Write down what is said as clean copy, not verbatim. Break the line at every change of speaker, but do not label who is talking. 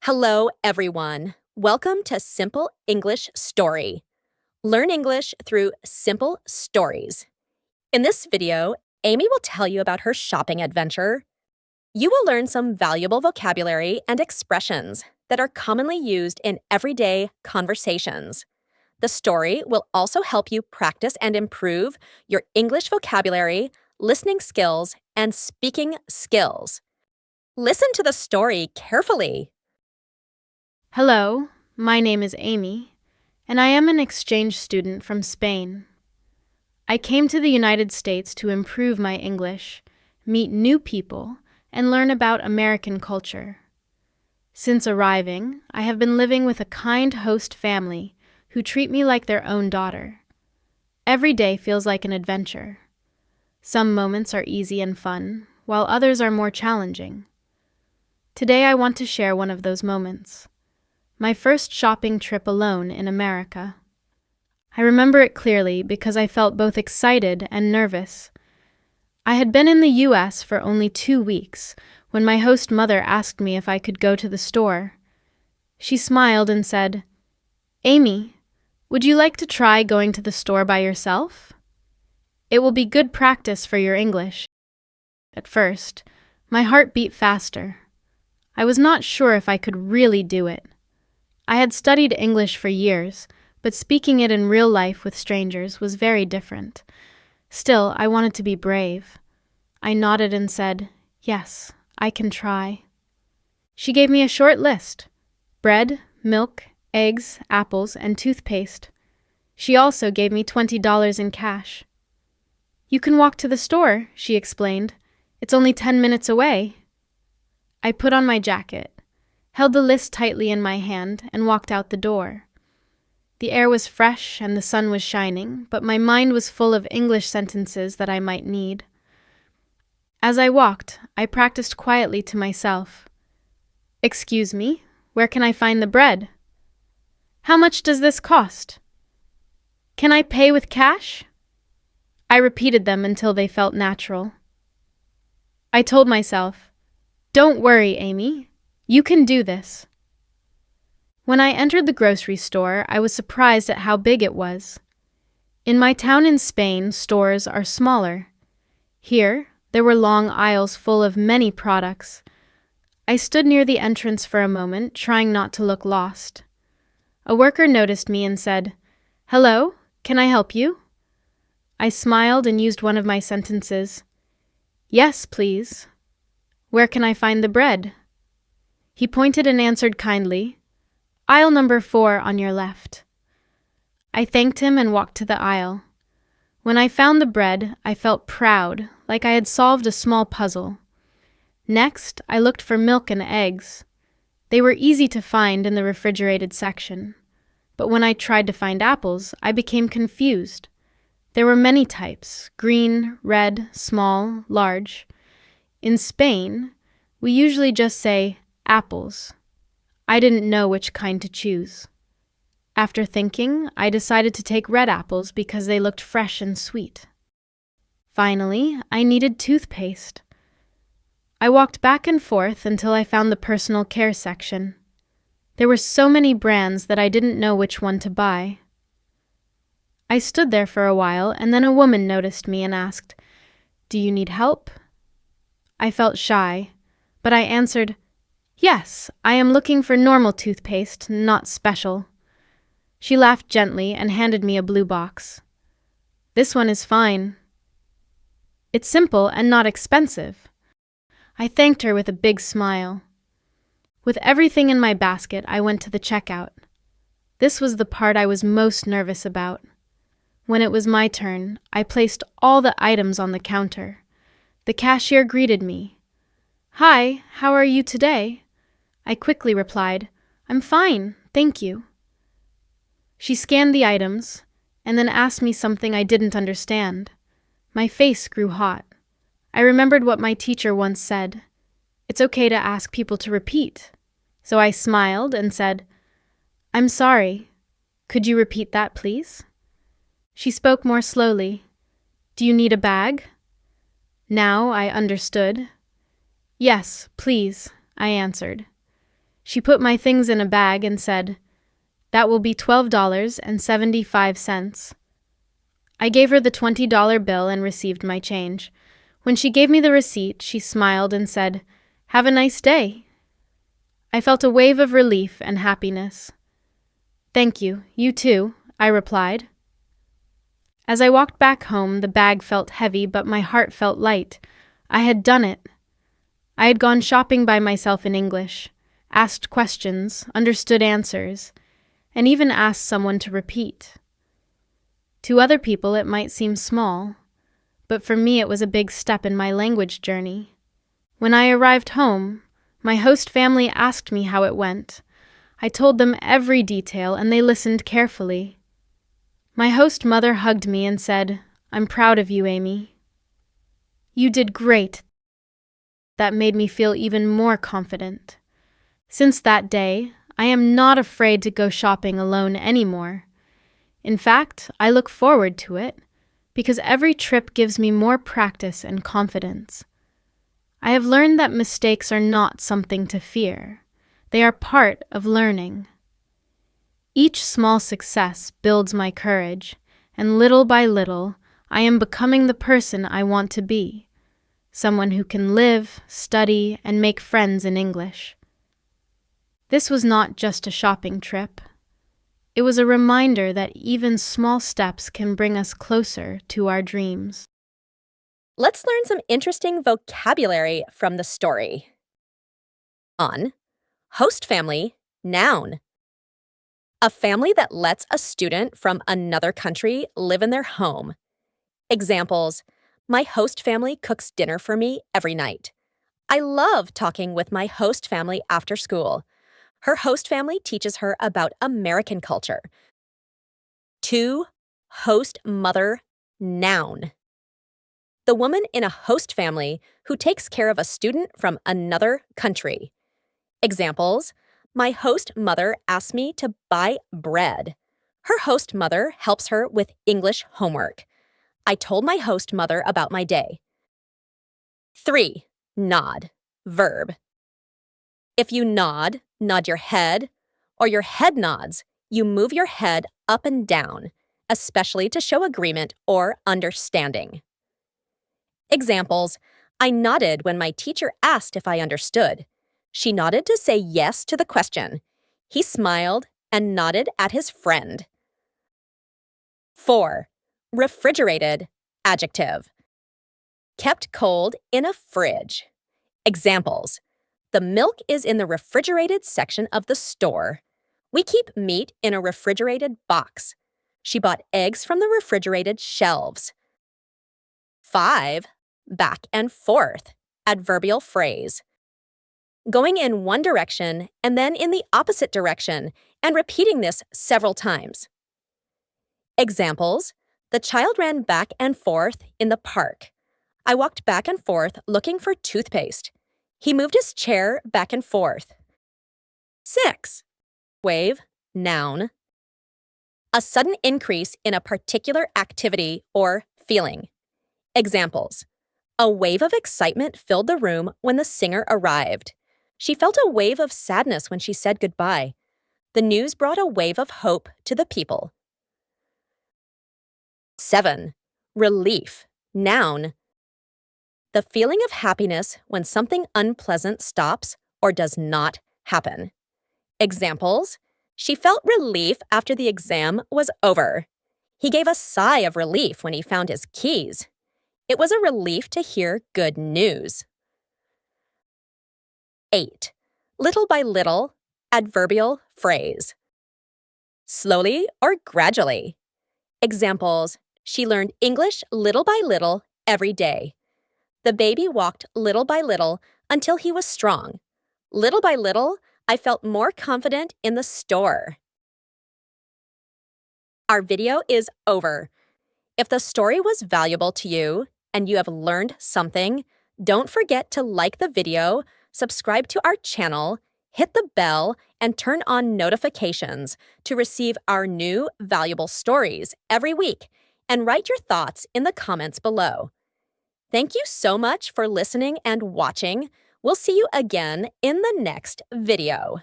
Hello, everyone. Welcome to Simple English Story. Learn English through simple stories. In this video, Amy will tell you about her shopping adventure. You will learn some valuable vocabulary and expressions that are commonly used in everyday conversations. The story will also help you practice and improve your English vocabulary, listening skills, and speaking skills. Listen to the story carefully.
Hello, my name is Amy, and I am an exchange student from Spain. I came to the United States to improve my English, meet new people, and learn about American culture. Since arriving, I have been living with a kind host family who treat me like their own daughter. Every day feels like an adventure. Some moments are easy and fun, while others are more challenging. Today I want to share one of those moments. My first shopping trip alone in America. I remember it clearly because I felt both excited and nervous. I had been in the U.S. for only 2 weeks when my host mother asked me if I could go to the store. She smiled and said, "Amy, would you like to try going to the store by yourself? It will be good practice for your English." At first, my heart beat faster. I was not sure if I could really do it. I had studied English for years, but speaking it in real life with strangers was very different. Still, I wanted to be brave. I nodded and said, "Yes, I can try." She gave me a short list: bread, milk, eggs, apples, and toothpaste. She also gave me $20 in cash. "You can walk to the store," she explained. "It's only 10 minutes away." I put on my jacket, held the list tightly in my hand, and walked out the door. The air was fresh and the sun was shining, but my mind was full of English sentences that I might need. As I walked, I practiced quietly to myself. "Excuse me, where can I find the bread? How much does this cost? Can I pay with cash?" I repeated them until they felt natural. I told myself, "Don't worry, Amy. You can do this." When I entered the grocery store, I was surprised at how big it was. In my town in Spain, stores are smaller. Here, there were long aisles full of many products. I stood near the entrance for a moment, trying not to look lost. A worker noticed me and said, "Hello, can I help you?" I smiled and used one of my sentences. "Yes, please. Where can I find the bread?" He pointed and answered kindly, "Aisle number 4 on your left." I thanked him and walked to the aisle. When I found the bread, I felt proud, like I had solved a small puzzle. Next, I looked for milk and eggs. They were easy to find in the refrigerated section. But when I tried to find apples, I became confused. There were many types: green, red, small, large. In Spain, we usually just say apples. I didn't know which kind to choose. After thinking, I decided to take red apples because they looked fresh and sweet. Finally, I needed toothpaste. I walked back and forth until I found the personal care section. There were so many brands that I didn't know which one to buy. I stood there for a while, and then a woman noticed me and asked, "Do you need help?" I felt shy, but I answered, "Yes, I am looking for normal toothpaste, not special." She laughed gently and handed me a blue box. "This one is fine. It's simple and not expensive." I thanked her with a big smile. With everything in my basket, I went to the checkout. This was the part I was most nervous about. When it was my turn, I placed all the items on the counter. The cashier greeted me. "Hi, how are you today?" I quickly replied, "I'm fine, thank you." She scanned the items and then asked me something I didn't understand. My face grew hot. I remembered what my teacher once said. It's okay to ask people to repeat. So I smiled and said, "I'm sorry. Could you repeat that, please?" She spoke more slowly. "Do you need a bag?" Now I understood. "Yes, please," I answered. She put my things in a bag and said, "That will be $12.75. I gave her the $20 bill and received my change. When she gave me the receipt, she smiled and said, "Have a nice day." I felt a wave of relief and happiness. "Thank you, you too," I replied. As I walked back home, the bag felt heavy, but my heart felt light. I had done it. I had gone shopping by myself in English, asked questions, understood answers, and even asked someone to repeat. To other people, it might seem small, but for me it was a big step in my language journey. When I arrived home, my host family asked me how it went. I told them every detail, and they listened carefully. My host mother hugged me and said, "I'm proud of you, Amy. You did great." That made me feel even more confident. Since that day, I am not afraid to go shopping alone anymore. In fact, I look forward to it, because every trip gives me more practice and confidence. I have learned that mistakes are not something to fear. They are part of learning. Each small success builds my courage, and little by little, I am becoming the person I want to be, someone who can live, study, and make friends in English. This was not just a shopping trip. It was a reminder that even small steps can bring us closer to our dreams.
Let's learn some interesting vocabulary from the story. On. Host family, noun. A family that lets a student from another country live in their home. Examples: my host family cooks dinner for me every night. I love talking with my host family after school. Her host family teaches her about American culture. 2. Host mother, noun. The woman in a host family who takes care of a student from another country. Examples: my host mother asked me to buy bread. Her host mother helps her with English homework. I told my host mother about my day. 3. Nod, verb. If you nod your head, or your head nods, you move your head up and down, especially to show agreement or understanding. Examples: I nodded when my teacher asked if I understood. She nodded to say yes to the question. He smiled and nodded at his friend. 4. Refrigerated, adjective. Kept cold in a fridge. Examples: the milk is in the refrigerated section of the store. We keep meat in a refrigerated box. She bought eggs from the refrigerated shelves. 5. Back and forth, adverbial phrase. Going in one direction and then in the opposite direction, and repeating this several times. Examples: the child ran back and forth in the park. I walked back and forth looking for toothpaste. He moved his chair back and forth. 6. Wave, noun. A sudden increase in a particular activity or feeling. Examples: a wave of excitement filled the room when the singer arrived. She felt a wave of sadness when she said goodbye. The news brought a wave of hope to the people. 7. Relief, noun. The feeling of happiness when something unpleasant stops or does not happen. Examples: she felt relief after the exam was over. He gave a sigh of relief when he found his keys. It was a relief to hear good news. 8. Little by little, adverbial phrase. Slowly or gradually. Examples: she learned English little by little every day. The baby walked little by little until he was strong. Little by little, I felt more confident in the store. Our video is over. If the story was valuable to you and you have learned something, don't forget to like the video, subscribe to our channel, hit the bell, and turn on notifications to receive our new valuable stories every week, and write your thoughts in the comments below. Thank you so much for listening and watching. We'll see you again in the next video.